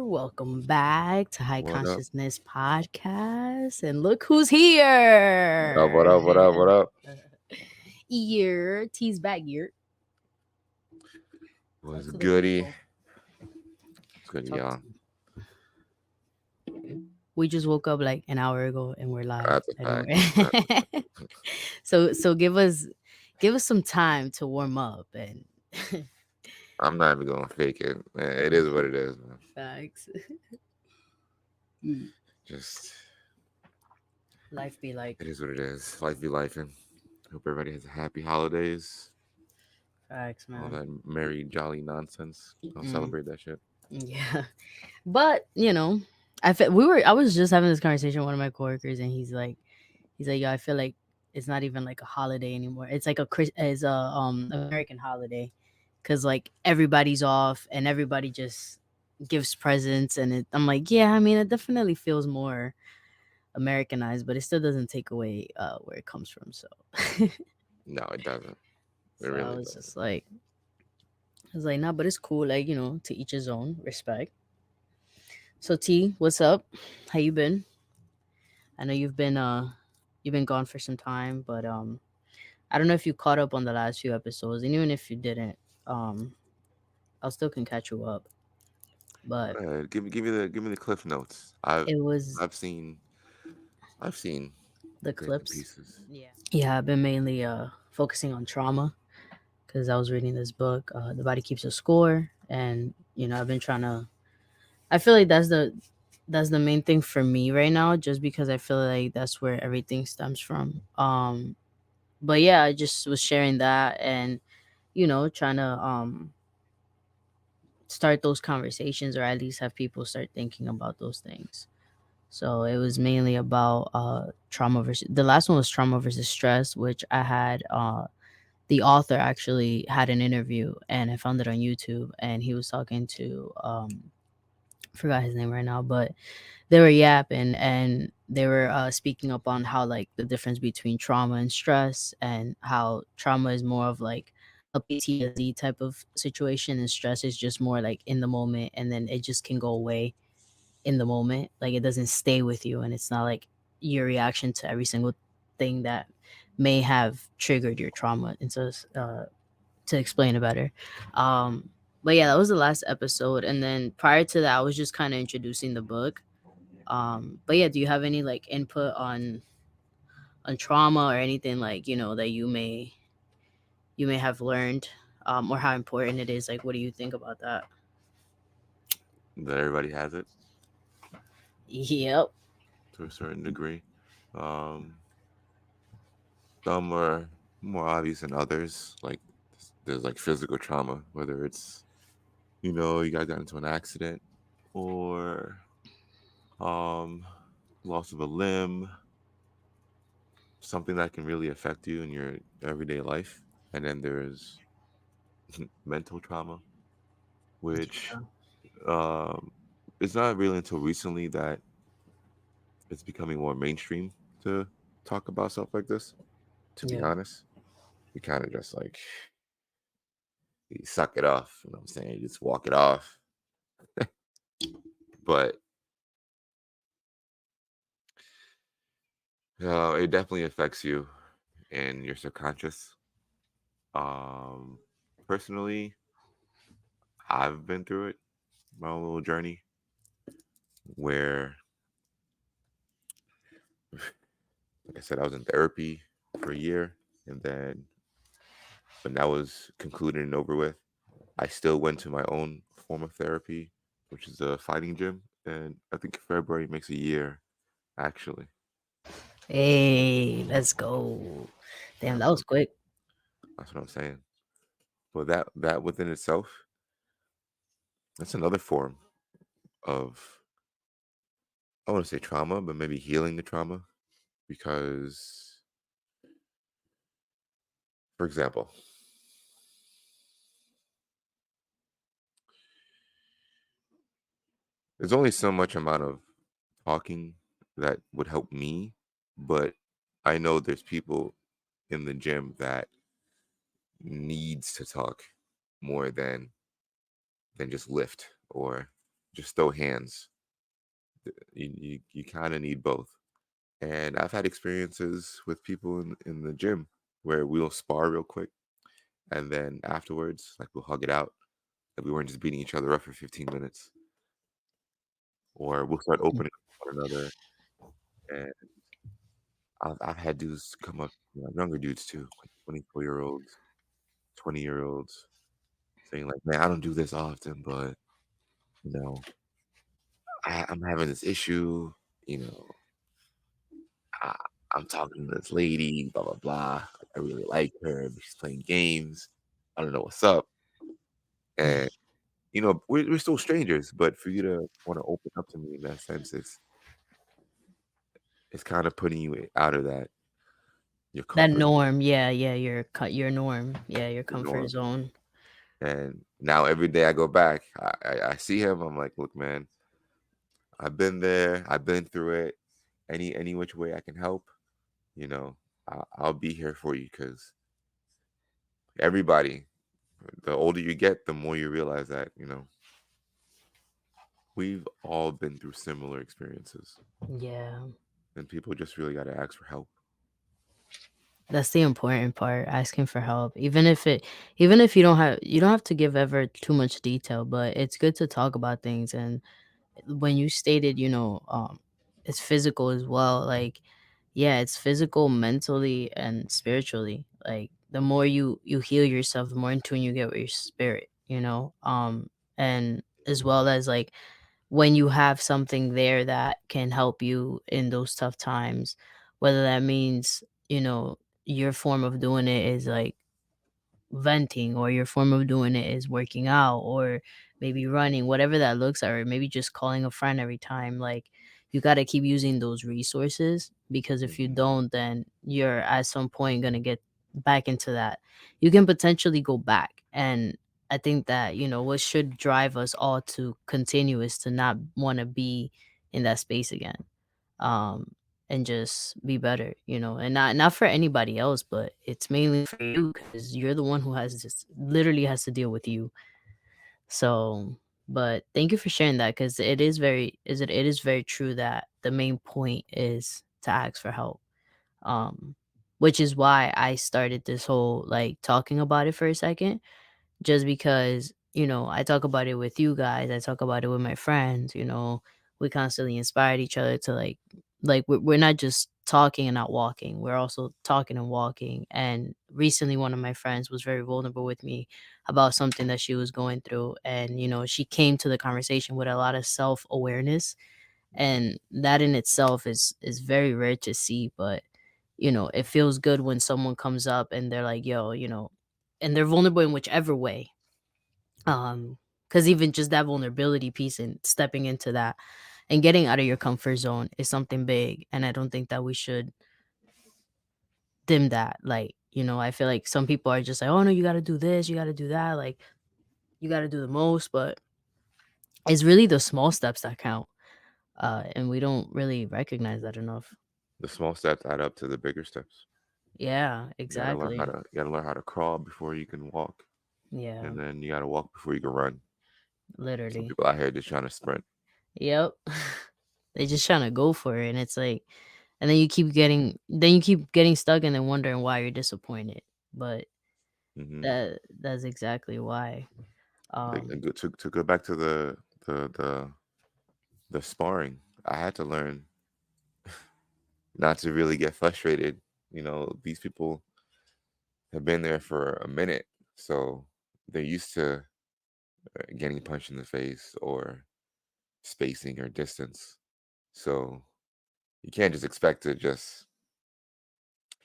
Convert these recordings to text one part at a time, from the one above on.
Welcome back to High What up? Consciousness Podcast. And look who's What up? What up? What up? here. What up? T's back, Talk Was to the goody? people. It's good, Talk y'all. to We just woke up like an hour ago and we're live That's a fact. anyway. That's a fact. so give us some time to warm up and I'm not even gonna fake it. Man, it is what it is, man. facts. Mm, Just Life be like it is what it is. Life be life, and hope everybody has a happy holidays. facts, All man. that merry jolly nonsense. Don't Mm, celebrate that shit. yeah. But I was just having this conversation with one of my coworkers, and he's like, yo, I feel like it's not even like a holiday anymore. It's like it's a American holiday, because like everybody's off and everybody just gives presents, and I'm like, yeah, I mean, it definitely feels more Americanized, but it still doesn't take away where it comes from. So, No, it doesn't. It so I really was doesn't. just like, nah, but it's cool. Like, to each his own. Respect. So T, what's up? How you been? I know you've been gone for some time, but I don't know if you caught up on the last few episodes, and even if you didn't, um I'll still can catch you up. But Give me the cliff notes. I've it was I've seen I've seen the bits and clips. pieces. Yeah, I've been mainly focusing on trauma because I was reading this book, The Body Keeps a Score, and I've been trying to. I feel like that's the main thing for me right now, just because I feel like that's where everything stems from. But yeah, I just was sharing that, and trying to start those conversations, or at least have people start thinking about those things. So it was mainly about trauma versus the last one was trauma versus stress, which I had the author actually had an interview, and I found it on YouTube, and he was talking to forgot his name right now, but they were yapping, and they were speaking up on how, like, the difference between trauma and stress, and how trauma is more of like a PTSD type of situation, and stress is just more like in the moment, and then it just can go away in the moment. Like, it doesn't stay with you, and it's not like your reaction to every single thing that may have triggered your trauma. And so to explain it better. Um, but yeah, that was the last episode, and then prior to that, I was just kind of introducing the book. But yeah, do you have any like input on trauma, or anything, like, that you may have learned, or how important it is? Like, what do you think about that? That everybody has it Yep. to a certain degree. Um, some are more obvious than others. Like there's like physical trauma, whether it's you got into an accident or um loss of a limb, something that can really affect you in your everyday life. And then there's mental trauma, which Yeah. um it's not really until recently that it's becoming more mainstream to talk about stuff like this. To be Yeah. honest, we kind of just like you suck it off. You know what I'm saying? You just walk it off. But it definitely affects you in your subconscious. Um, Personally, I've been through it, my own little journey, where, like I said, I was in therapy for a year, and then when that was concluded and over with, I still went to my own form of therapy, which is a fighting gym, and I think February makes a year, actually. Hey, let's go. Yeah, Damn, that was quick. that's what I'm saying. But that within itself, that's another form of, I want to say trauma, but maybe healing the trauma. Because, for example, there's only so much amount of talking that would help me, but I know there's people in the gym that needs to talk more than than just lift or just throw hands. You kind of need both. And I've had experiences with people in the gym where we'll spar real quick, and then afterwards, like we'll hug it out. That we weren't just beating each other up for 15 minutes, or we'll start Mm. opening up one another. And I've had dudes come up, younger dudes too, like 24-year-olds, 20-year-olds, saying like, "Man, I don't do this often, but you know, I'm having this issue. You know, I, I'm talking to this lady, blah blah blah. Like, I really like her, but she's playing games. I don't know what's up." And we're still strangers, but for you to want to open up to me in that sense, it's kind of putting you out of that your That comfort norm, yeah, yeah, your norm, yeah, your comfort norm. zone. And now every day I go back, I see him. I'm like, look, man, I've been there. I've been through it. Any which way I can help, you know, I'll be here for you because everybody, the older you get, the more you realize that, we've all been through similar experiences Yeah. and people just really got to ask for help. That's the important part, asking for help. Even if you don't have to give ever too much detail, but it's good to talk about things. And when you stated, it's physical as well, like, yeah, it's physical, mentally, and spiritually. Like, the more you heal yourself, the more in tune you get with your spirit, and as well as, like, when you have something there that can help you in those tough times, whether that means, your form of doing it is like venting, or your form of doing it is working out, or maybe running, whatever that looks like, or maybe just calling a friend every time. Like, you got to keep using those resources, because if you Hmm. don't, then you're at some point going to get back into that. You can potentially go back. And I think that, what should drive us all to continue is to not want to be in that space again. um and just be better, and not for anybody else, but it's mainly for you, because you're the one who has just literally has to deal with you. So, but thank you for sharing that, because it is very true that the main point is to ask for help. um which is why I started this whole, like, talking about it for a second, just because, I talk about it with you guys, I talk about it with my friends, we constantly inspired each other to, like, we're not just talking and not walking, we're also talking and walking. And recently, one of my friends was very vulnerable with me about something that she was going through, and she came to the conversation with a lot of self-awareness, and that in itself is very rare to see. But it feels good when someone comes up and they're like, yo, and they're vulnerable in whichever way. Because even just that vulnerability piece and stepping into that and getting out of your comfort zone is something big, and I don't think that we should dim that. Like, I feel like some people are just like, "Oh, no, you gotta do this, you gotta do that, like, you gotta do the most," but it's really the small steps that count, and we don't really recognize that enough. The small steps add up to the bigger steps. Yeah, You exactly. gotta learn how to crawl before you can walk, Yeah, and then you gotta walk before you can run. Some literally. people out here just trying to sprint. Yep. They just tryna go for it, and it's like, and then you keep getting stuck and then wondering why you're disappointed. But Hmm. that's exactly why. Um To go back to the the the sparring, I had to learn not to really get frustrated. These people have been there for a minute, so they're used to getting punched in the face or spacing or distance. So you can't just expect to just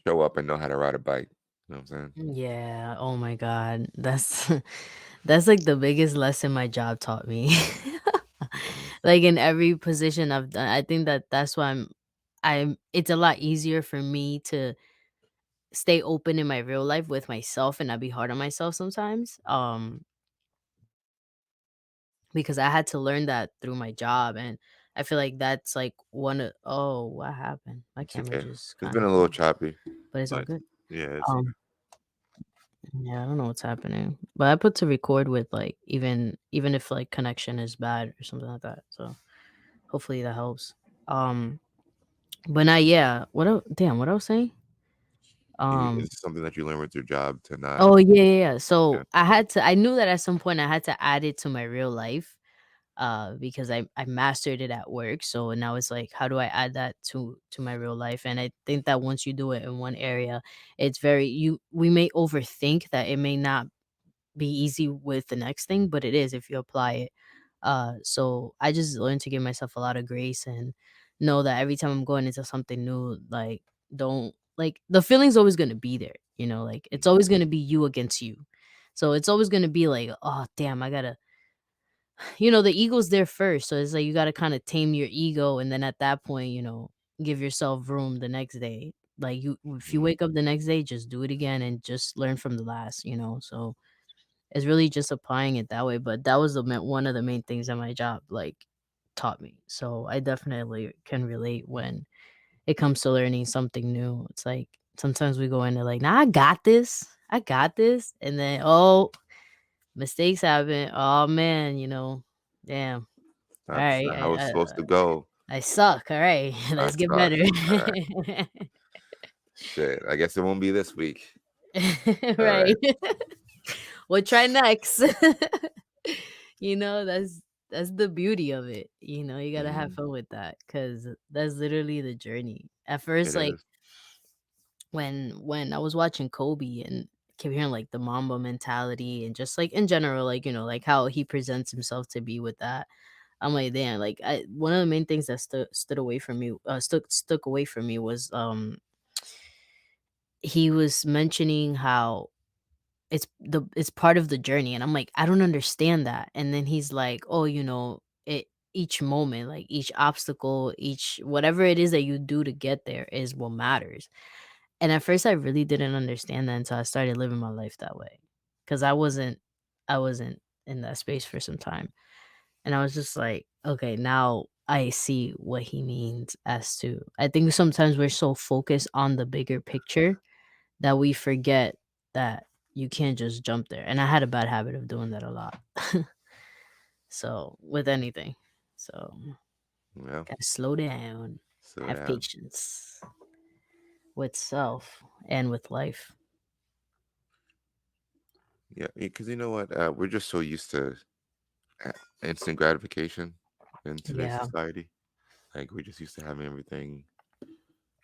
show up and know how to ride a bike. You know what I'm saying? yeah, oh my god. That's that's like the biggest lesson my job taught me. Hmm. Like, in every position I've done, I think that that's why I'm it's a lot easier for me to stay open in my real life with myself and not be hard on myself sometimes. Because I had to learn that through my job, and I feel like that's like one of oh, what happened? My It's camera okay. just It's kind been of a little froze, choppy, but it's all but good. yeah, it's Um, Yeah, I don't know what's happening. But I put to record with like even if like connection is bad or something like that. So hopefully that helps. Um but not yeah. Damn, what I was saying? Um It's something that you learn with your job to not. oh yeah, yeah, yeah. Yeah. So I knew that at some point I had to add it to my real life because I mastered it at work. So now it's like how do I add that to my real life? And I think that once you do it in one area, it's very you we may overthink that it may not be easy with the next thing, but it is if you apply it. So I just learned to give myself a lot of grace and know that every time I'm going into something new, like don't like the feeling's always gonna be there, like it's Mhm. always gonna be you against you. So it's always gonna be like, oh damn, I gotta the ego's there first. So it's like you gotta kind of tame your ego and then at that point, give yourself room the next day. Like you if you Mhm. wake up the next day, just do it again and just learn from the last. So it's really just applying it that way, but that was one of the main things that my job, like, taught me. So I definitely can relate when it comes to learning something new. It's like sometimes we go into like, "Nah, I got this. I got this." And then, oh, mistakes happen. Oh man, damn. All That's right, not how it's supposed to go. I suck. All right, I let's get suck. better. Alright. Shit, I guess it won't be this week. Right. Alright. We'll try next. That's the beauty of it. You gotta have Mhm. fun with that because that's literally the journey. At first, It like is. when I was watching Kobe and kept hearing like the Mamba mentality and just like in general, like like how he presents himself to be with that. I'm like, damn, like one of the main things that stood away from me, stuck away from me was he was mentioning how it's part of the journey, and I'm like, "I don't understand that." And then he's like, "Oh, each moment, like each obstacle, each whatever it is that you do to get there is what matters." And at first I really didn't understand that until I started living my life that way. Cuz I wasn't in that space for some time. And I was just like, "Okay, now I see what he means as to." I think sometimes we're so focused on the bigger picture that we forget that you can't just jump there, and I had a bad habit of doing that a lot. So, with anything. So, Yeah. gotta slow down, So have yeah. patience with self and with life. Yeah, because you know what? We're just so used to uh, instant gratification in today's Yeah. society. Like we're just used to having everything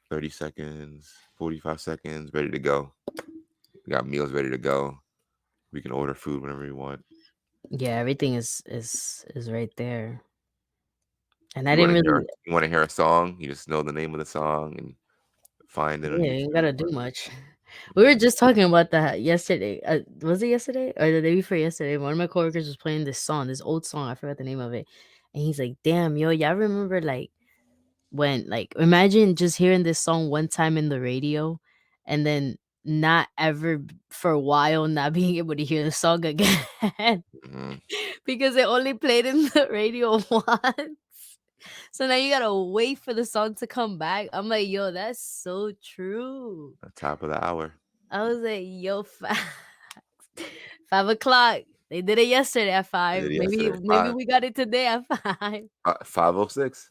30 seconds, 45 seconds, ready to go. We got meals ready to go. We can order food whenever we want. Yeah, everything is right there. And I You didn't want to really hear you want to hear a song, you just know the name of the song and find it on yeah, you ain't YouTube. gotta do Whatever. much. We were Yeah. just talking about that yesterday. Was it yesterday or the day before yesterday? One of my coworkers was playing this song, this old song. I forgot the name of it, and he's like, "Damn, yo, y'all remember like when like imagine just hearing this song one time in the radio, and then not ever for a while not being able to hear the song again Mhm. because it only played in the radio once." So now you gotta wait for the song to come back. I'm like, yo, that's so true. The top of the hour. I was like, yo, 5 o'clock. They did it yesterday at I 5. did it Maybe yesterday. maybe we got it today at 5. 5:06.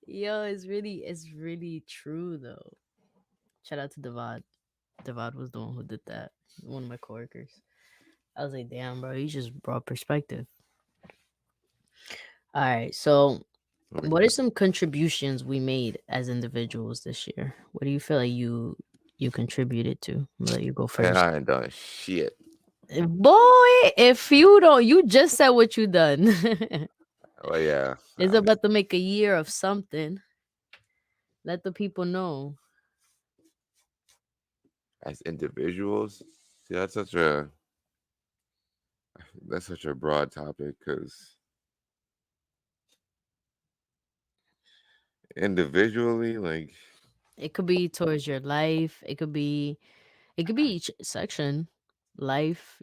Yo, it's really true though. Shout out to Devad. Devad was the one who did that. One of my coworkers. I was like, damn, bro, he just brought perspective. All right, so What we what are got? some contributions we made as individuals this year? What do you feel like you contributed to? I'm gonna let you go Man, first. I ain't done shit. Boy, if you don't, you just said what you done. Oh yeah. It's about to make a year of something. Let the people know. As individuals, see that's such a broad topic because individually, like It could be towards your life. It could be each section. Life,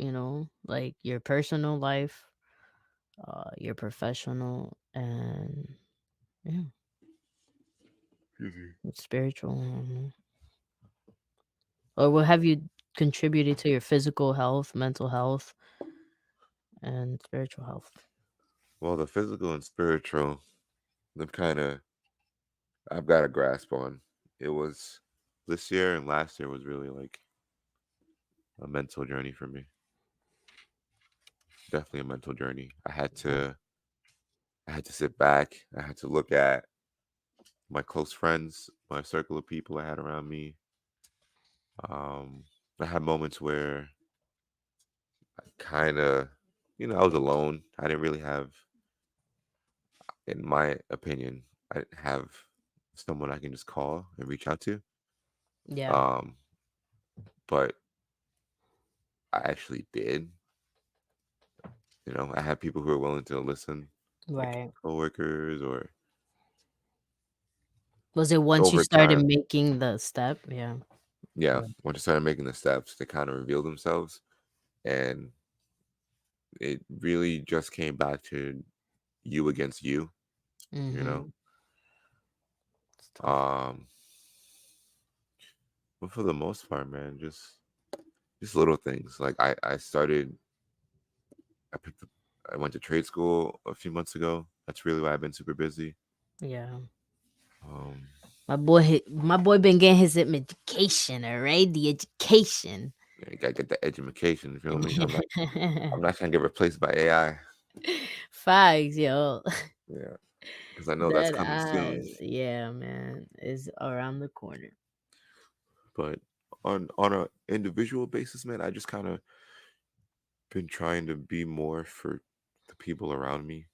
like your personal life, your professional, and yeah, excuse me. spiritual. Or what have you contributed to your physical health, mental health, and spiritual health? Well, the physical and spiritual, them kind of I've got a grasp on. It was this year and last year was really like a mental journey for me. Definitely a mental journey. I had to sit back. I had to look at my close friends, my circle of people I had around me. Um, I had moments where I kind of, I was alone. I didn't really have, in my opinion, I didn't have someone I can just call and reach out to. Yeah. Um, but I actually did. I had people who were willing to listen, like Right. coworkers or Was it once you over started time. making the step? Yeah. Yeah, Right. once I started making the steps, they kind of revealed themselves, and it really just came back to you against you. You know, Mhm. It's tough. um, but for the most part, man, just little things. Like I picked up, I went to trade school a few months ago. That's really why I've been super busy. Yeah. Um, My boy been getting his education, all right? The education. yeah, you gotta get the education. You feel me? I'm not trying to get replaced by AI. Facts, yo. Yeah, because I know that's That coming soon. ass. Yeah, man. Is around the corner. But on a individual basis, man, I just kind of been trying to be more for the people around me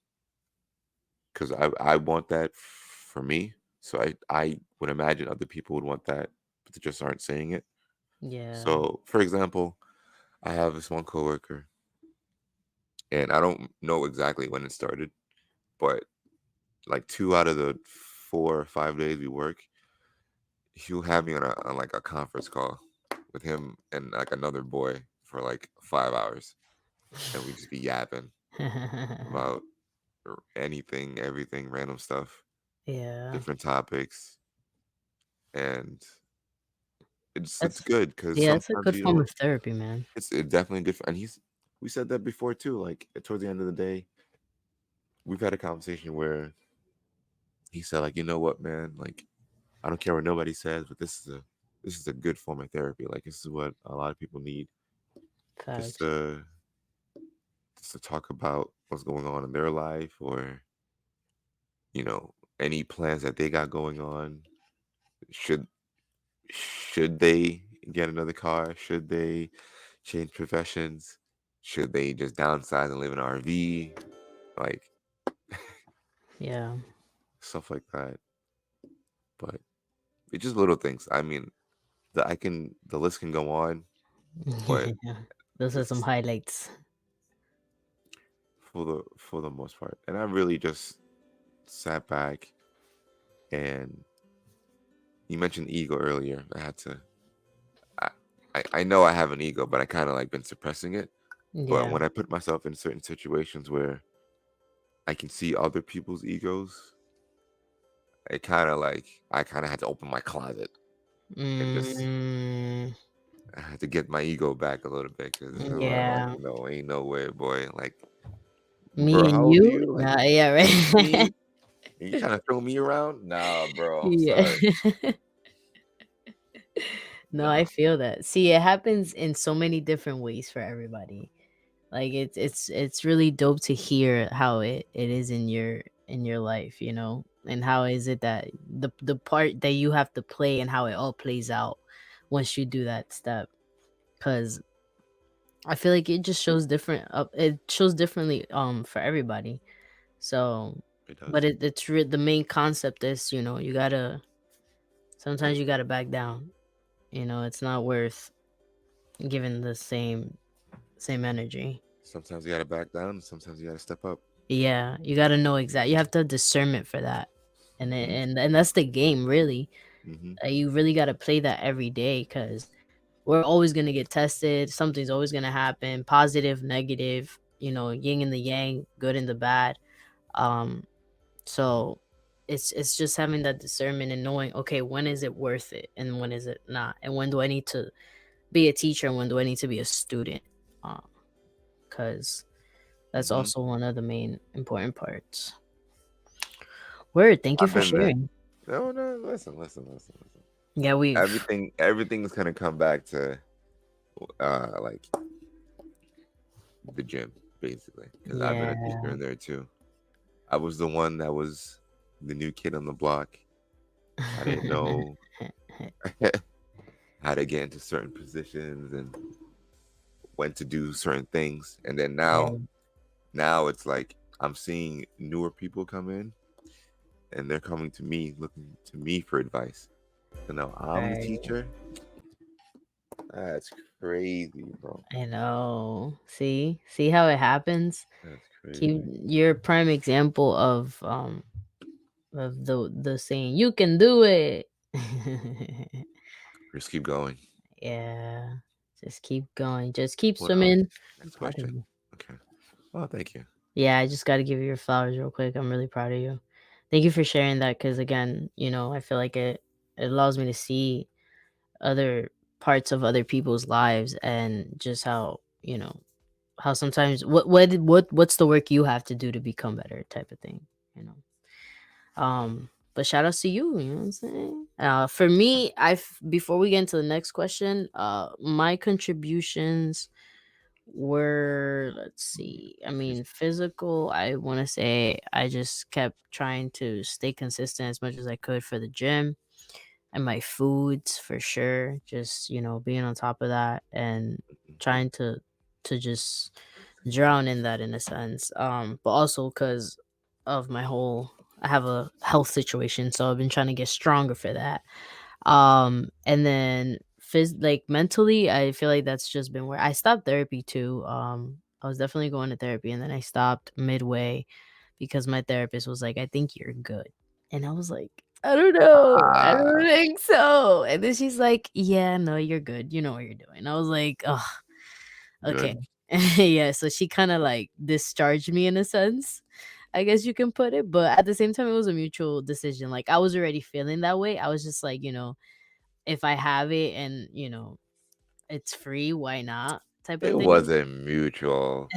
because I want that for me. So I would imagine other people would want that, but they just aren't saying it. Yeah. So, for example, I have this one coworker, and I don't know exactly when it started, but like 2 out of the 4 or 5 days we work, he'll have me on like a conference call with him and like another boy for like 5 hours, and we just be yapping about anything, everything, random stuff, Yeah. different topics, and it's That's good because yeah, it's a sometimes good form of therapy, man. it's definitely good. And we said that before too. Like towards the end of the day, we've had a conversation where he said like, you know what, man, like I don't care what nobody says, but this is a good form of therapy. Like this is what a lot of people need just Facts. to just to talk about what's going on in their life or any plans that they got going on. Should should they get another car? Should they change professions? Should they just downsize and live in an RV? Like Yeah. stuff like that. But it's just little things. I mean, the list can go on, but Yeah. Those are some just highlights. for the most part. And I really just sat back and you mentioned ego earlier. I, I know I have an ego, but I kind of like been suppressing it. But Yeah. when I put myself in certain situations where I can see other people's egos, I kind of had to open my closet and just Mm, I had to get my ego back a little bit because I'm like, yeah. no, ain't no way, boy. Like, Me bro, and how old are you? you? Like Nah, yeah, right. 18? And you trying to throw me around? Nah, bro. I'm Yeah. sorry. No, I Nah, feel that. See, it happens in so many different ways for everybody. Like it's really dope to hear how it is in your life, and how is it that the part that you have to play and how it all plays out once you do that step. Cause I feel like it just shows different. It shows differently for everybody. So, it but does. the main concept is you gotta sometimes you gotta back down. It's not worth giving the same energy. Sometimes you gotta back down. Sometimes you gotta step up. Yeah, you gotta know exact. You have to have discernment for that, and Hmm. and that's the game, really. Hmm. You really gotta play that every day because we're always gonna get tested. Something's always gonna happen, positive, negative. Yin and the yang, good and the bad. Um, so it's just having that discernment and knowing, okay, when is it worth it, and when is it not, and when do I need to be a teacher and when do I need to be a student. Because that's Hmm. also one of the main important parts. Word, thank you I've for been there. sharing. No, no, listen. Yeah, we've Everything's gonna come back to like the gym, basically, because I've been a teacher yeah. in there too. I was the one that was the new kid on the block. I didn't know how to get into certain positions and when to do certain things. And then Yeah, now it's like I'm seeing newer people come in and they're coming to me, looking to me for advice. So now I'm the right. teacher. That's crazy, bro. I know. See how it happens. That's Keep crazy. You're a prime example of the saying you can do it. Just keep going. Yeah, just keep going. Just keep What else? swimming. I'm Next proud of question. you. Okay. Oh, thank you. Yeah, I just got to give you your flowers real quick. I'm really proud of you. Thank you for sharing that because again, I feel like it allows me to see other parts of other people's lives and just how sometimes what's the work you have to do to become better type of thing, you know. But shout outs to you, you know what I'm saying? For me, I've before we get into the next question, my contributions were, let's see, I You mean, physical, I want to say I just kept trying to stay consistent as much as I could for the gym and my foods for sure. Just, being on top of that and trying to just drown in that in a sense. But also because of my whole I have a health situation, so I've been trying to get stronger for that. And then like mentally, I feel like that's just been where I stopped therapy too. I was definitely going to therapy and then I stopped midway because my therapist was like, I think you're good. And I was like, I don't know. I don't ah, think so. And then she's like, yeah, no, you're good. You know what you're doing. I was like, oh, okay. good. Yeah. So she kind of like discharged me in a sense, I guess you can put it. But at the same time, it was a mutual decision. Like I was already feeling that way. I was just like, if I have it and, it's free, why not? Type of It thing. wasn't mutual.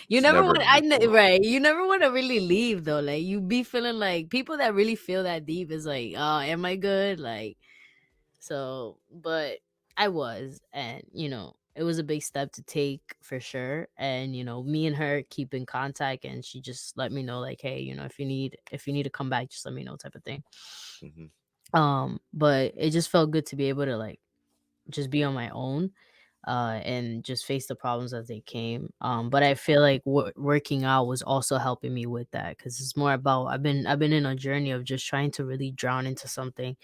You It's never never want mutual. right. You never want to really leave though. Like you be feeling like people that really feel that deep is like, oh, am I good? Like so, but I was, and it was a big step to take for sure. And me and her keep in contact, and she just let me know like, hey, if you need to come back, just let me know, type of thing. Hmm. But it just felt good to be able to like just be on my own and just face the problems as they came. But I feel like working out was also helping me with that because it's more about I've been in a journey of just trying to really drown into something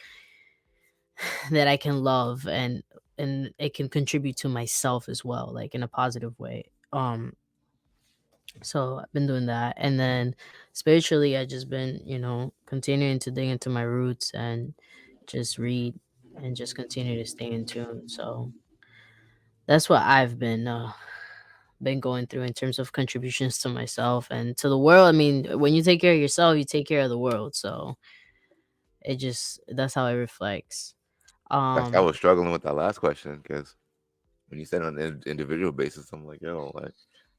that I can love and it can contribute to myself as well, like in a positive way. So I've been doing that, and then spiritually, I just been continuing to dig into my roots and just read and just continue to stay in tune. So that's what I've been going through in terms of contributions to myself and to the world. I mean, when you take care of yourself, you take care of the world. So that's how it reflects. I Um was struggling with that last question because when you said on an individual basis, I'm like, yo, like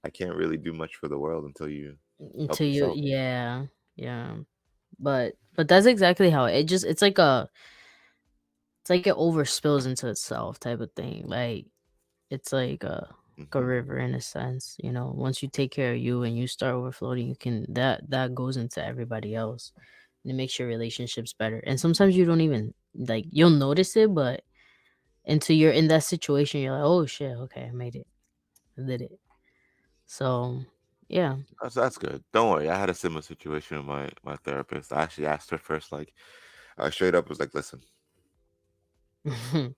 I can't really do much for the world until you help to you, yourself. yeah, yeah. But that's exactly how it's like it overspills into itself type of thing. Like it's like a Hmm. river in a sense. Once you take care of you and you start overflowing, you can that goes into everybody else. And it makes your relationships better. And sometimes you don't even like you'll notice it, but until you're in that situation, you're like, oh shit, okay, I made it. I did it. So yeah. That's good. Don't worry. I had a similar situation with my therapist. I actually asked her first, like, I straight up was like, listen, I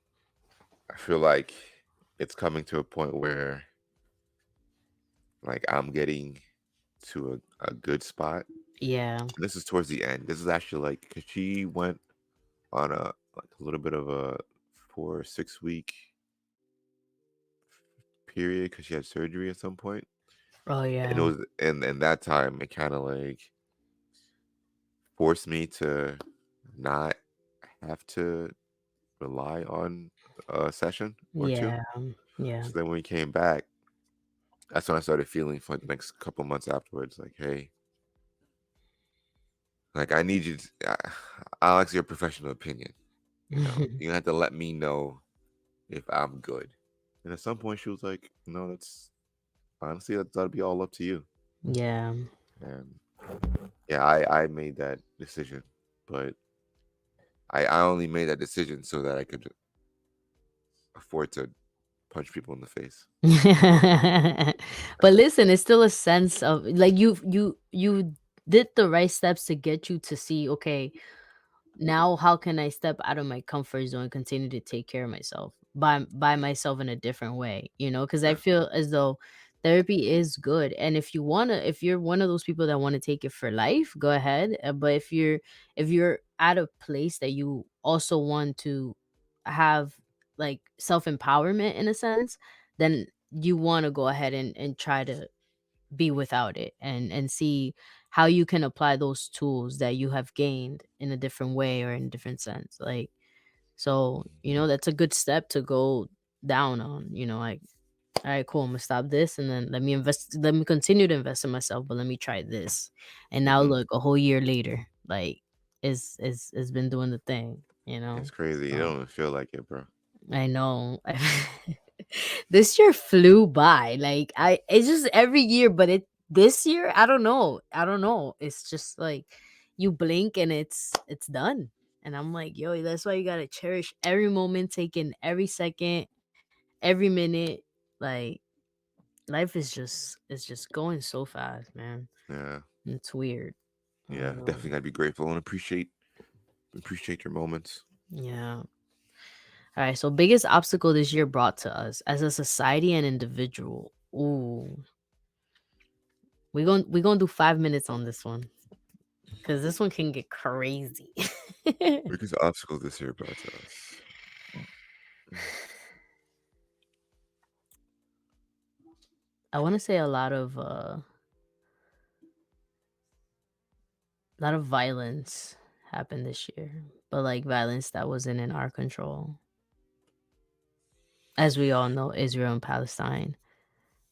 feel like it's coming to a point where like I'm getting to a good spot. Yeah. And this is towards the end. This is actually like because she went on a little bit of a 4 or 6 week period because she had surgery at some point. Oh And it yeah. was and that time it kind of like forced me to not have to. rely on a session or two. Yeah. Yeah. So then when we came back, that's when I started feeling for the next couple months afterwards, like, hey, like I need you to, I'll ask your professional opinion. You have to let me know if I'm good. And at some point, she was like, no, that's honestly, that'll be all up to you. Yeah. And yeah, I made that decision, but I only made that decision so that I could afford to punch people in the face. But listen, it's still a sense of like you did the right steps to get you to see, okay, now how can I step out of my comfort zone and continue to take care of myself by myself in a different way, because I Yeah. feel as though therapy is good. And if you're one of those people that want to take it for life, go ahead. But if you're at a place that you also want to have like self-empowerment in a sense, then you want to go ahead and try to be without it and see how you can apply those tools that you have gained in a different way or in a different sense, like, so that's a good step to go down on, like, all right, cool, I'm gonna stop this and then let me continue to invest in myself, but let me try this. And now Hmm. look, a whole year later, like, it's been doing the thing, It's crazy. You so don't even feel like it, bro. I know. This year flew by. Like, it's just every year, but this year, I don't know. I don't know. It's just like you blink and it's done. And I'm like, yo, that's why you gotta cherish every moment, taking every second, every minute. Like, life is just going so fast, man. Yeah, It's weird. I yeah. don't know. Definitely gotta be grateful and appreciate your moments. Yeah. All right. So biggest obstacle this year brought to us as a society and individual. Ooh. We gonna do 5 minutes on this one because this one can get crazy. Biggest obstacle this year brought to us. I want to say a lot of violence happened this year, but like violence that wasn't in our control. As we all know, Israel and Palestine.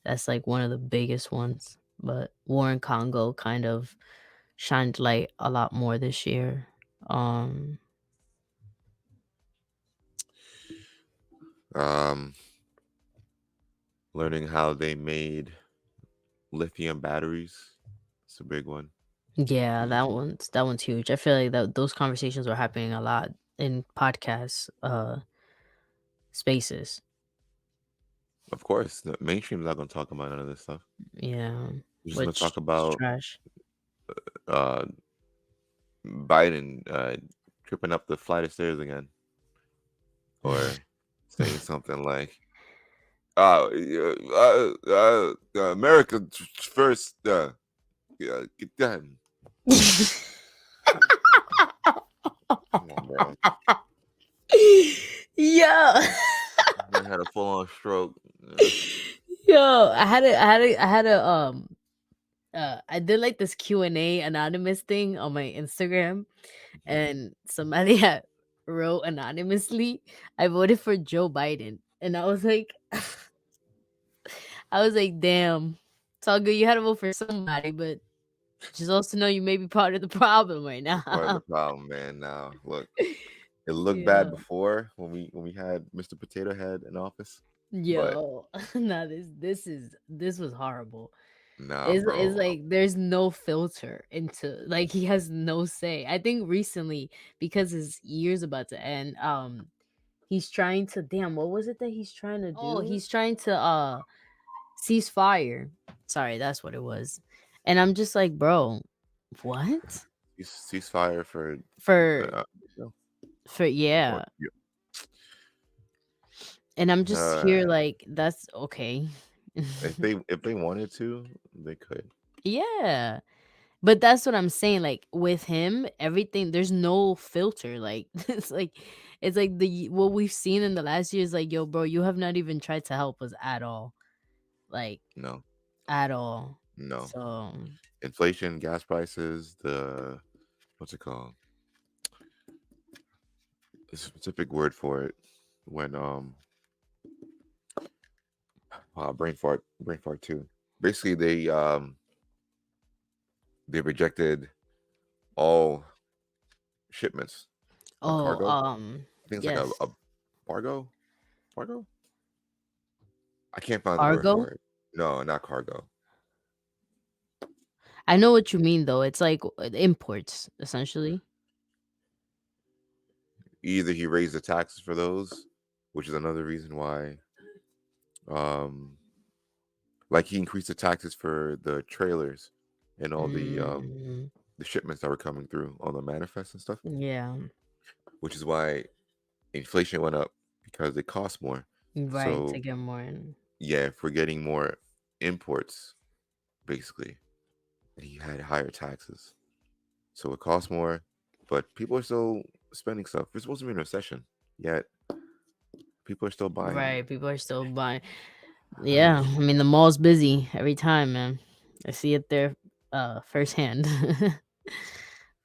That's like one of the biggest ones. But war in Congo kind of shined light a lot more this year. Um, Um, Learning how they made lithium batteries. It's a big one. yeah, 'Cause that one's huge. I feel like that those conversations were happening a lot in podcast spaces. of course, the mainstream's not gonna talk about none of this stuff. Yeah, We're just gonna talk which is about trash. uh Biden tripping up the flight of stairs again, or saying something like, America first. Yeah, get done. Come on, bro. Yo. I had a full on stroke. Yo, I did like this Q&A anonymous thing on my Instagram, and somebody had wrote anonymously, I voted for Joe Biden. And I was like, damn, it's all good. You had to vote for somebody, but just also know you may be part of the problem right It's part of the now. problem, man. Now, look, it looked bad Yeah. before when we had Mr. Potato Head in office, but Yo. Nah, this was horrible. nah, It's bro. like there's no filter into, like, he has no say. I think recently, because his year's about to end, he's trying to, damn, what was it that he's trying to do? Oh, he's trying to cease fire. Sorry, that's what it was. And I'm just like, bro, what? Ceasefire for For no, for or yeah. And I'm just here uh, like, that's okay. if they wanted to, they could. Yeah. But that's what I'm saying. Like, with him, everything, there's no filter. Like, it's like the what we've seen in the last year is like, yo, bro, you have not even tried to help us at all. Like, No, at all. no. So Inflation, gas prices, the what's it called? a specific word for it when brain fart too. Basically, they rejected all shipments of Oh, cargo. I think it's like yes. a bargo, bargo. I can't find the word Argo? for it. No, not cargo. I know what you mean though. It's like imports essentially. Either he raised the taxes for those, which is another reason why, um, like he increased the taxes for the trailers and all Mm, the shipments that were coming through on the manifest and stuff, yeah. which is why inflation went up because it costs more. Right, to So get more in. yeah, if we're getting more imports, basically, he had higher taxes. So it costs more, but people are still spending stuff. We're supposed to be in a recession, yet people are still buying. Right, people are still buying. Yeah, I mean the mall's busy every time, man. I see it there firsthand.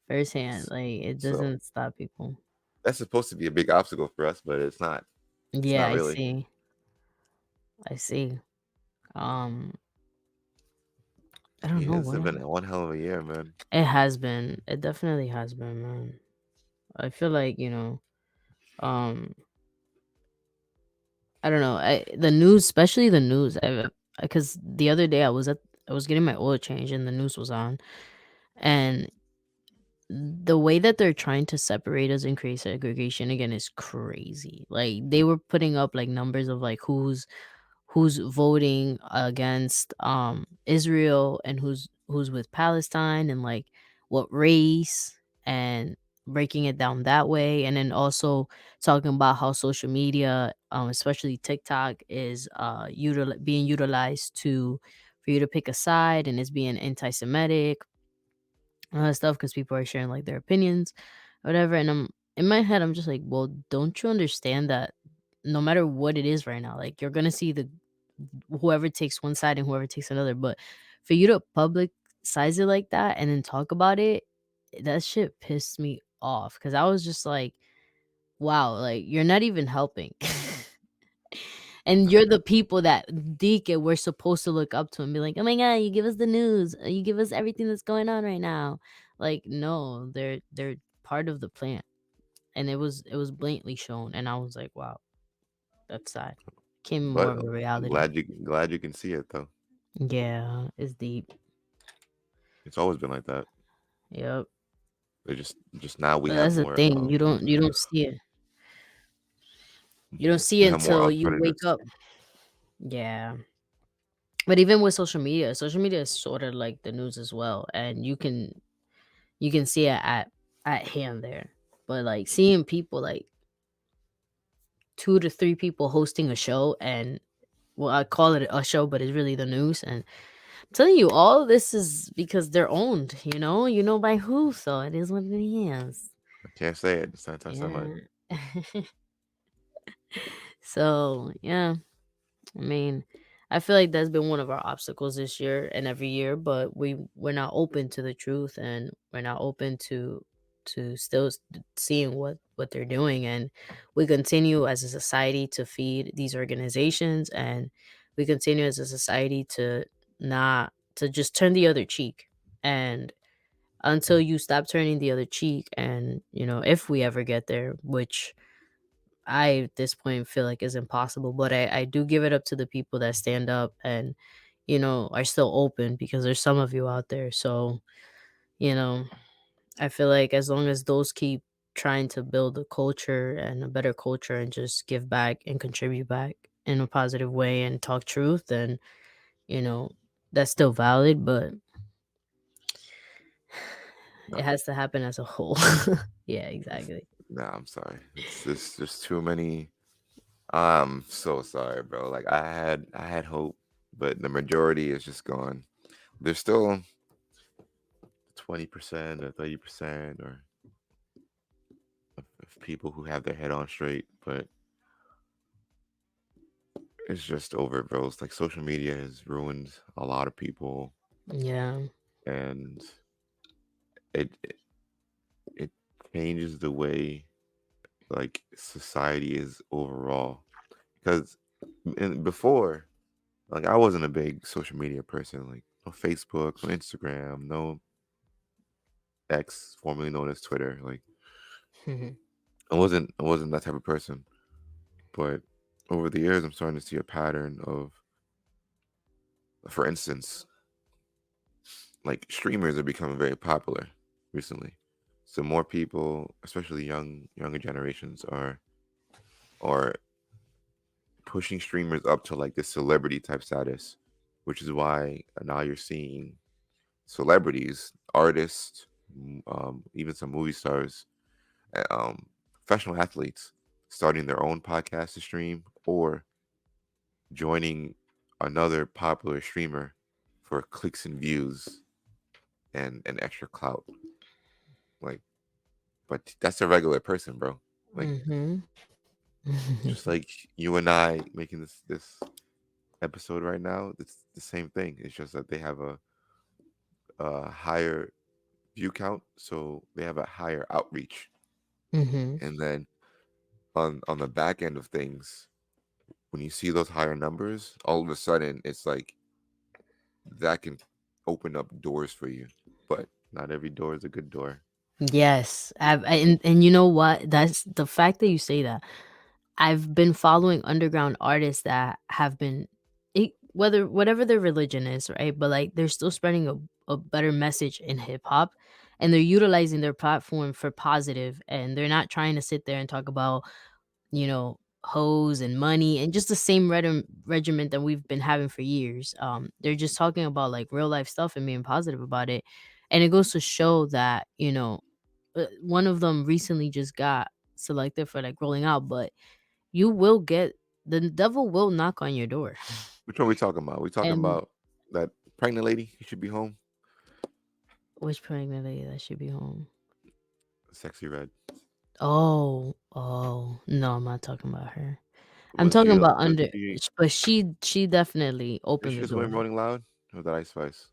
Firsthand. Like it So doesn't stop people. that's supposed to be a big obstacle for us, but it's not. It's Yeah, not I really. see. I see. Um I I don't mean, know it's what been one hell of a year, man. it has been. It definitely has been, man. I feel like, um I don't know. The news, especially the news, because the other day I was getting my oil change and the news was on, and the way that they're trying to separate us and create segregation again is crazy. Like they were putting up like numbers of like who's voting against Israel and who's with Palestine and like what race and breaking it down that way, and then also talking about how social media, especially TikTok, is being utilized to for you to pick a side and is being anti-Semitic stuff because people are sharing like their opinions, whatever. And I'm in my head, I'm just like, well, don't you understand that no matter what it is right now, like you're gonna see the whoever takes one side and whoever takes another. But for you to public size it like that and then talk about it, that shit pissed me off because I was just like, wow, like you're not even helping. And you're the people that Deacon we're supposed to look up to and be like, "Oh my god, you give us the news. You give us everything that's going on right now." Like, no, they're part of the plan. And it was blatantly shown and I was like, "Wow, that's sad." Came more But of a I'm reality. glad you can see it though. Yeah, it's deep. It's always been like that. Yep. They just now we But have that's the more thing. You don't see it. You don't see we it have more until you wake alternatives. up. Yeah. But even with social media is sort of like the news as well. And you can see it at hand there. But like seeing people like 2 to 3 people hosting a show and well, I call it a show, but it's really the news. And I'm telling you, all of this is because they're owned, you know by who, so it is what it is. I can't say it. It's anti-Semite. Yeah. So yeah. I mean, I feel like that's been one of our obstacles this year and every year, but we're not open to the truth and we're not open to still seeing what they're doing, and we continue as a society to feed these organizations, and we continue as a society to not to just turn the other cheek. And until you stop turning the other cheek, and if we ever get there, which I at this point feel like is impossible, but I do give it up to the people that stand up and are still open, because there's some of you out there. So you know I feel like as long as those keep trying to build a culture and a better culture and just give back and contribute back in a positive way and talk truth, then you know that's still valid, but No, it has to happen as a whole. Yeah, exactly. nah, I'm sorry. It's just too many. I'm so sorry, bro. Like I had hope, but the majority is just gone. There's still 20% or 30% or of people who have their head on straight, but it's just over, bro. It's like social media has ruined a lot of people, Yeah. and it it changes the way. like society is overall. Because before, like I wasn't a big social media person, like no Facebook, no Instagram, no X, formerly known as Twitter. Like I wasn't that type of person. But over the years, I'm starting to see a pattern of, for instance, like streamers are becoming very popular recently. So more people, especially younger generations, are pushing streamers up to like this celebrity type status, which is why now you're seeing celebrities, artists, even some movie stars, professional athletes starting their own podcast to stream or joining another popular streamer for clicks and views and extra clout. Like, but that's a regular person, bro. Like, Mm-hmm. just like you and I making this episode right now, it's the same thing. It's just that they have a higher view count, so they have a higher outreach. Mm-hmm. And then on the back end of things, when you see those higher numbers, all of a sudden it's like that can open up doors for you. But not every door is a good door. Yes, and you know what? That's the fact that you say that. I've been following underground artists that have been, whether whatever their religion is, right? But like they're still spreading a better message in hip hop, and they're utilizing their platform for positive, and they're not trying to sit there and talk about, hoes and money and just the same regiment that we've been having for years. They're just talking about like real life stuff and being positive about it, and it goes to show that one of them recently just got selected for like rolling out, but you will get the devil will knock on your door. Which one we talking about? We talking And about that pregnant lady who should be home? which pregnant lady that should be home? Sexy Red. Oh, no, I'm not talking about her. I'm Was talking she about was under, she but she definitely is opened she the just going door. Rolling Loud or that Ice Spice?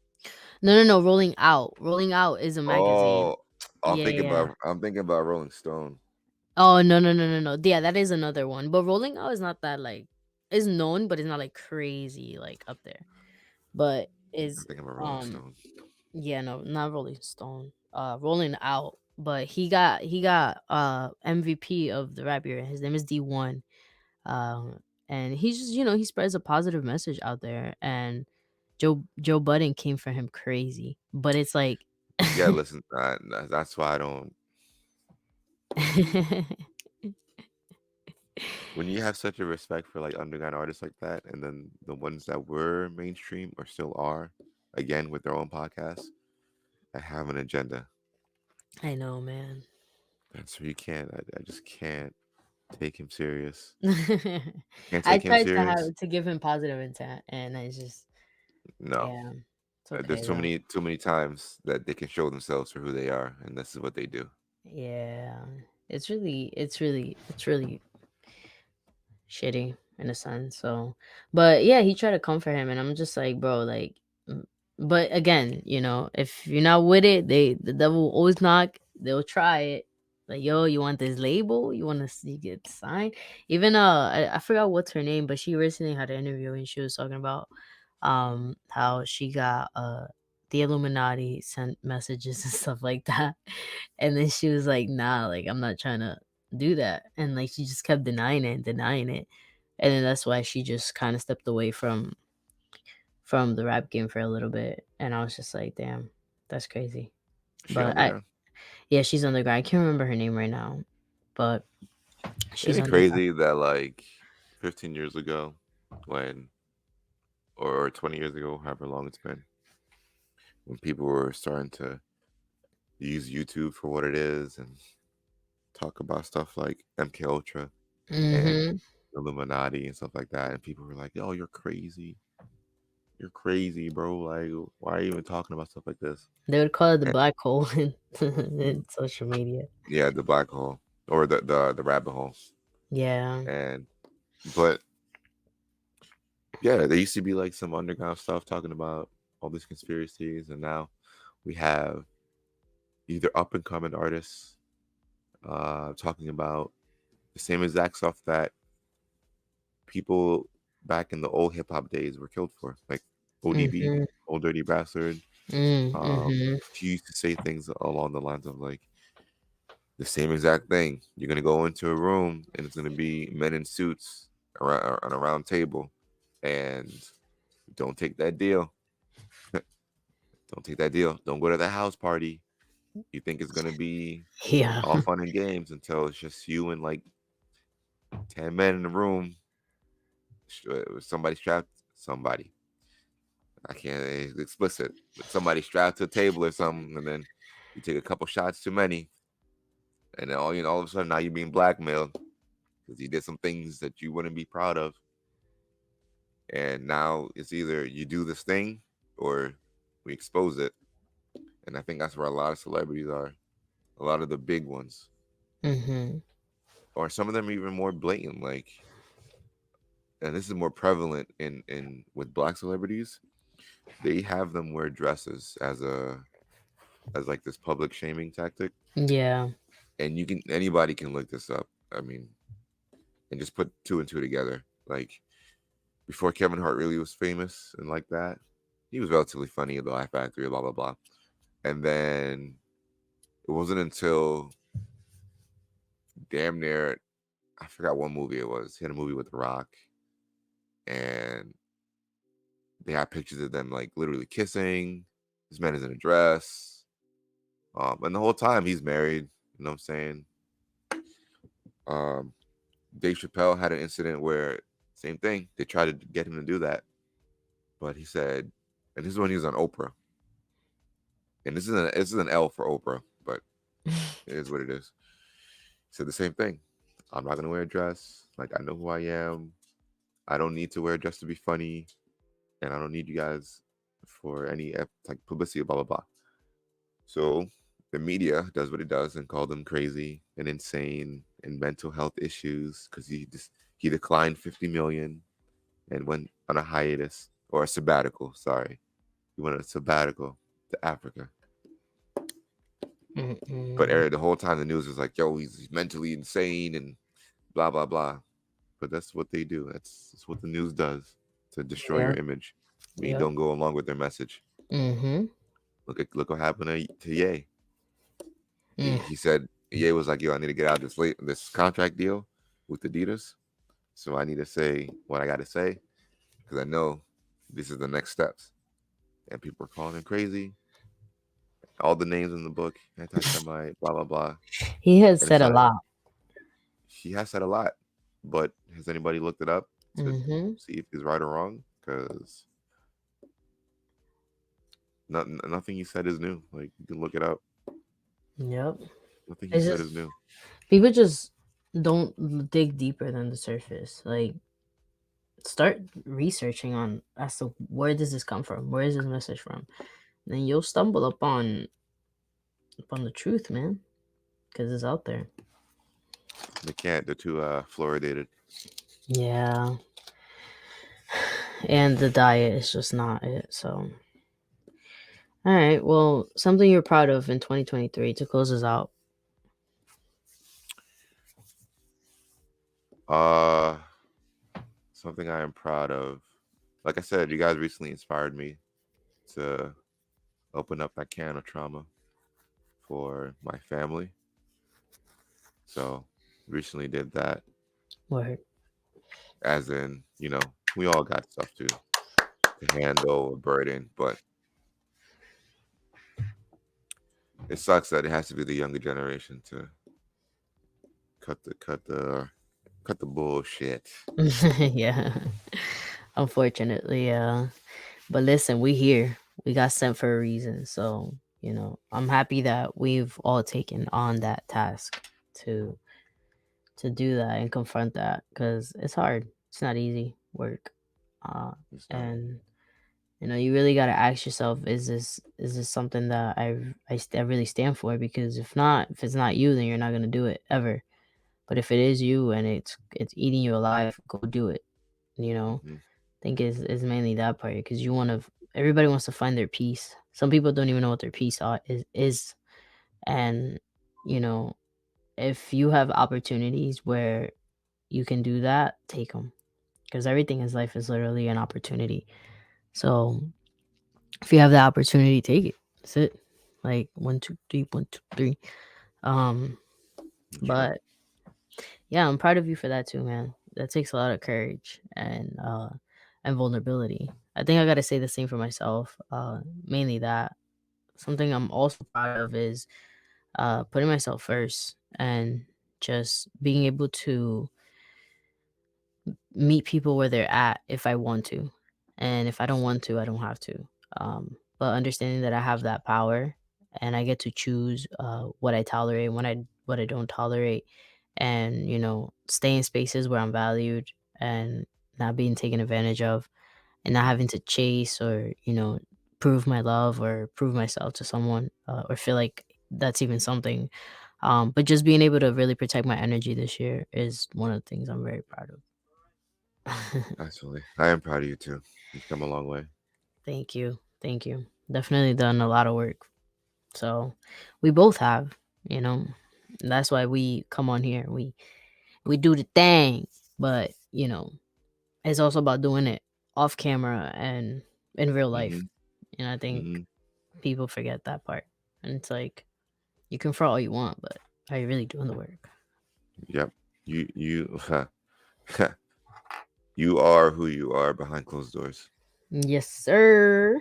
No, Rolling Out. Rolling Out is a magazine. Oh, Yeah, yeah. I'm thinking about Rolling Stone. Oh, no. Yeah, that is another one. But Rolling Out is not that like is known, but it's not like crazy like up there. But I'm is thinking about Rolling um Stone. Yeah, no, not Rolling Stone. Rolling Out, but he got MVP of the rap year. His name is D1. And he's just he spreads a positive message out there, and Joe Budden came for him crazy, but it's like Yeah, listen, that's why I don't. When you have such a respect for like underground artists like that, and then the ones that were mainstream or still are, again with their own podcasts, I have an agenda. I know, man. And so you can't. I just can't take him serious. Can't I take him tried to serious. have to give him positive intent, and I just No, yeah, it's there's okay too though. many times that they can show themselves for who they are, and this is what they do. Yeah, it's really shitty in a sense. So, but yeah, he tried to comfort him, and I'm just like, bro, like, but again, if you're not with it, the devil will always knock. They'll try it. Like, yo, you want this label? You want to see get signed? Even I forgot what's her name, but she recently had an interview and she was talking about how she got the Illuminati sent messages and stuff like that. And then she was like, nah, like I'm not trying to do that. And like she just kept denying it and denying it. And then that's why she just kind of stepped away from the rap game for a little bit. And I was just like, damn, that's crazy. Is she But I underground? yeah, she's underground. I can't remember her name right now, but Isn't she's it underground. crazy that like 15 years ago, when or 20 years ago, however long it's been, when people were starting to use YouTube for what it is and talk about stuff like MK Ultra and Hmm. Illuminati and stuff like that, and people were like, "Oh, you're crazy, bro! Like, why are you even talking about stuff like this?" They would call it the And, black hole in social media. yeah, the black hole or the rabbit hole, Yeah. and but yeah, there used to be like some underground stuff talking about all these conspiracies, and now we have either up and coming artists talking about the same exact stuff that people back in the old hip hop days were killed for, like ODB, Mhm. Old Dirty Bastard. Mhm. She used to say things along the lines of like the same exact thing. You're gonna go into a room and it's gonna be men in suits around on a round table, and don't take that deal. Don't take that deal. Don't go to the house party. You think it's gonna be Yeah. all fun and games until it's just you and like 10 men in the room. Somebody strapped somebody. I can't it's explicit, but somebody strapped to a table or something, and then you take a couple shots too many, and then all of a sudden now you're being blackmailed because you did some things that you wouldn't be proud of, and now it's either you do this thing or we expose it, and I think that's where a lot of celebrities are, a lot of the big ones, Mhm. or some of them even more blatant, like, and this is more prevalent in with black celebrities. They have them wear dresses as like this public shaming tactic, Yeah. and anybody can look this up. I mean, and just put two and two together. Like before Kevin Hart really was famous and like that, he was relatively funny in the Laugh Factory, blah blah blah. And then it wasn't until damn near I forgot what movie it was. He had a movie with The Rock, and they had pictures of them like literally kissing. This man is in a dress, and the whole time he's married. You know what I'm saying? Um, Dave Chappelle had an incident where same thing. They tried to get him to do that, but he said, and this is when he was on Oprah, and this is an L for Oprah, but it is what it is. He said the same thing. I'm not gonna wear a dress. Like I know who I am. I don't need to wear a dress to be funny, and I don't need you guys for any like publicity. Blah blah blah. So the media does what it does and called him crazy and insane and mental health issues because he declined 50 million and went on a hiatus or a sabbatical. Sorry, he went on a sabbatical to Africa. But Mm-mm. the whole time the news was like, "Yo, he's mentally insane," and blah blah blah. But that's what they do. That's what the news does to destroy your Yep. image when you Yep. don't go along with their message. Mhm. Look what happened to Ye. Mm. He said Ye was like, "Yo, I need to get out of this contract deal with Adidas, so I need to say what I got to say because I know this is the next steps." And people are calling him crazy. All the names in the book, anti-Semite, blah blah blah, He has and it's said a like lot. he has said a lot, but has anybody looked it up to Mhm. see if he's right or wrong? Because nothing he said is new. Like you can look it up. Yep. Nothing he It's said just is new. people just don't dig deeper than the surface. Like start researching on as to where does this come from? Where is this message from? Then you'll stumble upon the truth, man, because it's out there. They can't. They're too fluoridated. Yeah, and the diet is just not it. So, all right. Well, something you're proud of in 2023 to close us out. Uh, Something I am proud of. Like I said, you guys recently inspired me to open up that can of trauma for my family. So recently did that. Word. As in, we all got stuff to handle a burden, but it sucks that it has to be the younger generation to cut the cut the cut the bullshit. Yeah. Unfortunately, yeah. But listen, we here. We got sent for a reason. So, I'm happy that we've all taken on that task to to do that and confront that because it's hard. It's not easy work. Uh It's not. and you really got to ask yourself, is this something that I really stand for? Because if not, if it's not you, then you're not going to do it ever. But if it is you and it's eating you alive, go do it. You know, Hmm. I think is mainly that part because everybody wants to find their peace. Some people don't even know what their peace is, and you know if you have opportunities where you can do that, take them, because everything in life is literally an opportunity. So if you have the opportunity, take it. That's it. Like 1, 2, 3, 1, 2, 3. Um, True. but yeah, I'm proud of you for that too, man. That takes a lot of courage and vulnerability. I think I gotta say the same for myself. Mainly that. Something I'm also proud of is putting myself first and just being able to meet people where they're at if I want to. And if I don't want to, I don't have to. But understanding that I have that power and I get to choose what I tolerate, what I don't tolerate, and stay in spaces where I'm valued and not being taken advantage of, and not having to chase or prove my love or prove myself to someone, or feel like that's even something. But just being able to really protect my energy this year is one of the things I'm very proud of. Absolutely. I am proud of you too. You've come a long way. Thank you. Thank you. Definitely done a lot of work. So we both have, you know. And that's why we come on here. We do the thing, but it's also about doing it off camera and in real life. Hmm. And I think Hmm. people forget that part. And it's like you can front all you want, but are you really doing the work? Yep. You you are who you are behind closed doors. Yes, sir.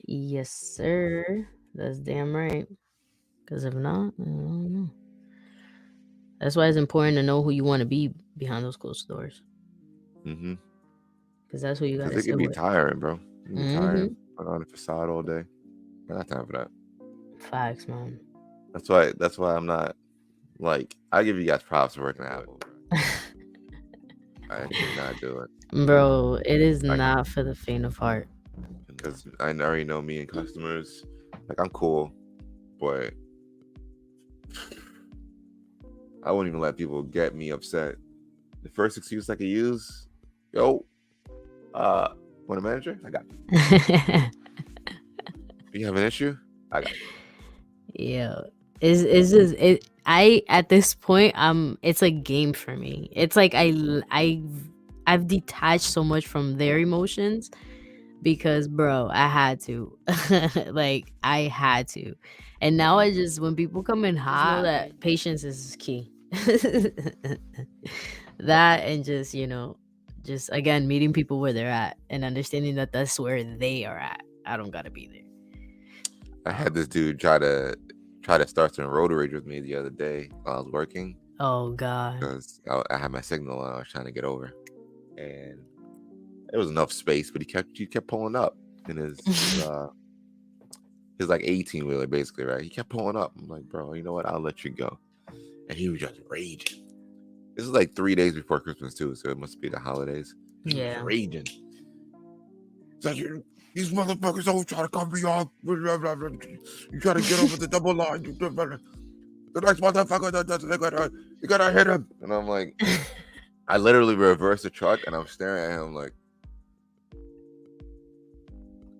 Yes, sir. That's damn right. Because if not, I don't know. That's why it's important to know who you want to be behind those closed doors. Hmm. Because that's who you got Because to it can sit be with. tiring, bro. It can be tiring. Mm-hmm. Put on a facade all day. I got time for that. Facts, man. That's why I'm not like I give you guys props for working out. I cannot do it. Bro, it is I not for the faint of heart. because I already know me and customers. Like I'm cool, but I wouldn't even let people get me upset. The first excuse I could use, yo, uh, want a manager? I got you. You have an issue? I got you. Yeah. Is just it I at this point it's a game for me. It's like I've detached so much from their emotions because bro, I had to. Like I had to. And now I just when people come in hot, know that patience is key. That and just again meeting people where they're at and understanding that that's where they are at. I don't gotta be there. I had this dude try to start some road rage with me the other day while I was working Oh god. because I had my signal and I was trying to get over, and there was enough space, but he kept pulling up in his like 18 wheeler basically, right? He kept pulling up. I'm like, bro, you know what? I'll let you go. And he was just raging. This is like 3 days before Christmas too, so it must be the holidays. He was Yeah. raging. It's like these motherfuckers always try to cut me off. You try to get over the double line. The next motherfucker that does you gotta hit him. And I'm like, I literally reversed the truck and I'm staring at him like,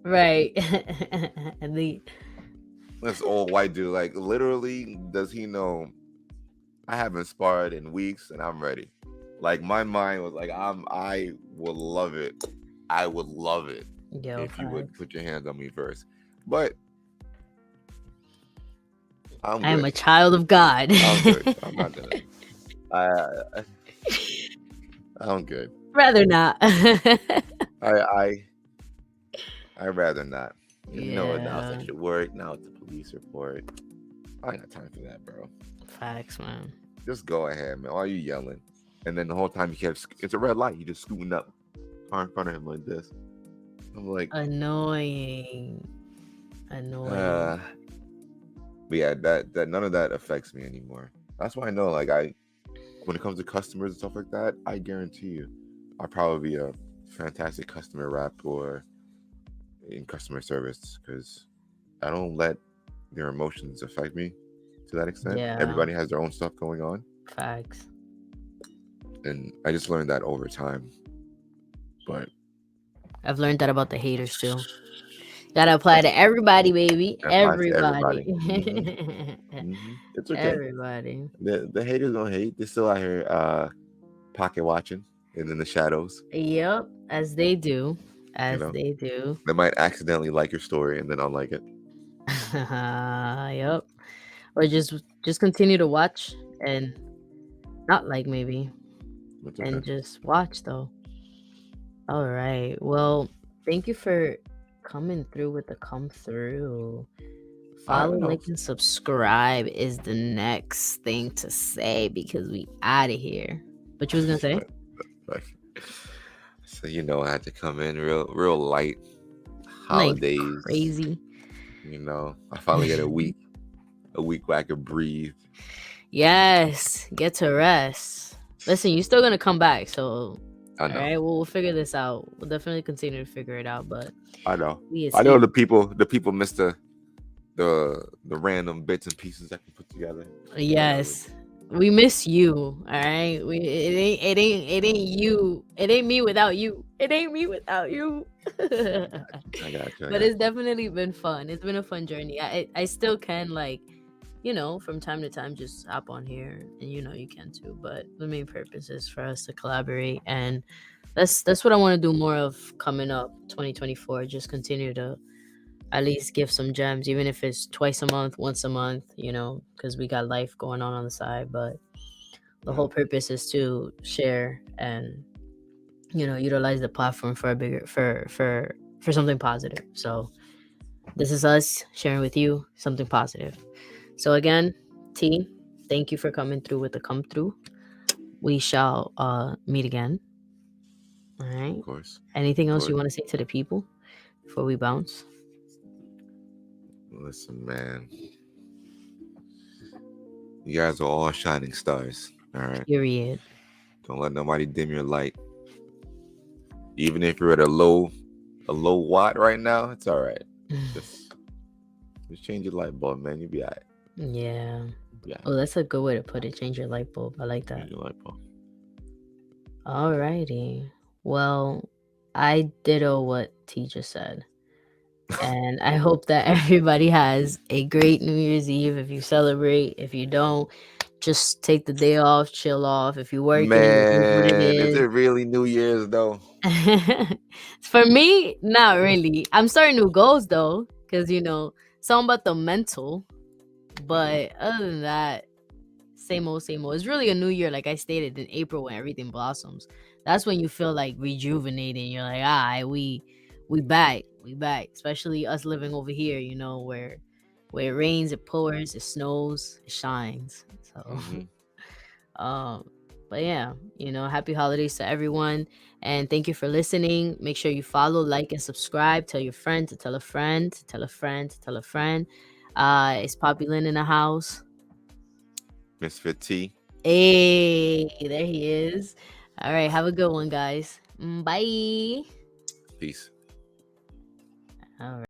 Right. And the this old white dude. Like, literally, does he know I haven't sparred in weeks and I'm ready? Like, my mind was like, I would love it. I would love it yo if you would facts. put your hands on me first. But I'm I am a good. child of God. I'm good. I'm not gonna. I I'm good. Rather not. I I I'd rather not. You know, now it's Yeah. extra work. Now it's a police report. I ain't got time for that, bro. Facts, man. Just go ahead, man. Why are you yelling? And then the whole time it's a red light. You just scooting up, car in front of him like this. I'm like, Annoying. uh, Annoying. but yeah, that none of that affects me anymore. That's why I know, like when it comes to customers and stuff like that, I guarantee you, I'll probably be a fantastic customer rep or in customer service because I don't let their emotions affect me to that extent. Yeah. Everybody has their own stuff going on, Facts. and I just learned that over time. But I've learned that about the haters too. Gotta apply to everybody, baby. That applies to everybody. Everybody. It's okay. Everybody. The haters don't hate. They're still out here pocket watching and in the shadows. Yep, as they do. You As know, they do. they might accidentally like your story and then unlike it. Yep. Or just continue to watch and not like maybe It's okay. and just watch though. All right. Well, thank you for coming through with the come through. I Follow, don't know. like, and subscribe is the next thing to say because we out of here. What you was gonna say? Like, so I had to come in real light. Like Holidays. crazy. I finally get a week where I could breathe. Yes, get to rest. Listen, you're still gonna come back, so I all know. right, we'll figure this out. We'll definitely continue to figure it out, but I know. we is I know here. the people miss the random bits and pieces that we put together. Yes. We miss you. All right. It ain't you. It ain't me without you. It ain't me without you. I got you. I But got it's definitely been fun. It's been a fun journey. I still can, like, from time to time just hop on here, and you can too. But the main purpose is for us to collaborate, and that's what I want to do more of coming up 2024. Just continue to at least give some gems, even if it's twice a month, once a month, because we got life going on the side. But the whole purpose is to share and utilize the platform for a bigger for something positive. So this is us sharing with you something positive. So again, T, thank you for coming through with the come through. We shall meet again. All right. Of course. Anything Of else you course. want to say to the people before we bounce? Listen, man. You guys are all shining stars. All right. Period. Don't let nobody dim your light. Even if you're at a low watt right now, it's all right. Just change your light bulb, man. You'll be all right. Yeah. Yeah. Oh, that's a good way to put it. Change your light bulb. I like that. Change your light bulb. Alrighty. Well, I ditto what T just said. And I hope that everybody has a great New Year's Eve. If you celebrate, if you don't, just take the day off, chill off. If you're working, it is what it Man, is is. it really New Year's though? For me, not really. I'm starting new goals though, because something about the mental. But other than that, same old, same old. It's really a new year, like I stated in April when everything blossoms. That's when you feel like rejuvenating. You're like, we back, we back. Especially us living over here, where it rains, it pours, it snows, it shines. So, um, but yeah, happy holidays to everyone, and thank you for listening. Make sure you follow, like, and subscribe. Tell your friend to tell a friend to tell a friend to tell a friend. It's Poppy Lynn in the house. Misfit T. Hey, there he is. All right, have a good one, guys. Bye. Peace. All right.